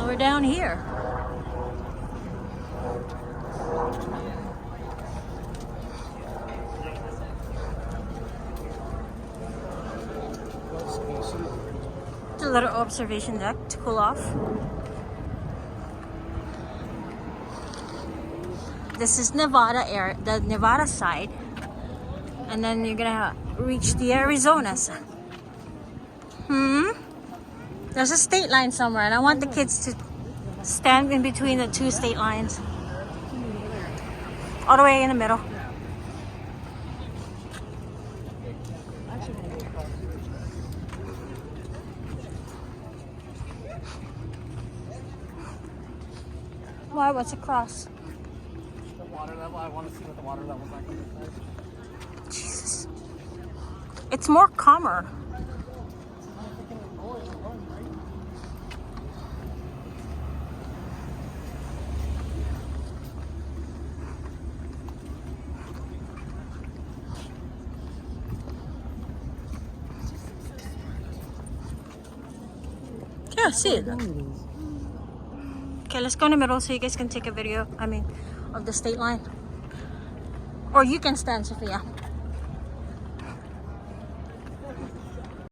we're down here. It's a little observation deck to cool off. This is Nevada area, the Nevada side, and then you're gonna reach the Arizonas. There's a state line somewhere, and I want the kids to stand in between the two state lines, all the way in the middle. Why? What's across? The water level. I want to see what the water level's like on this side. Jesus. It's more calmer. Yeah, see it. Okay, let's go in the middle so you guys can take a video, of the state line. Or you can stand, Sophia.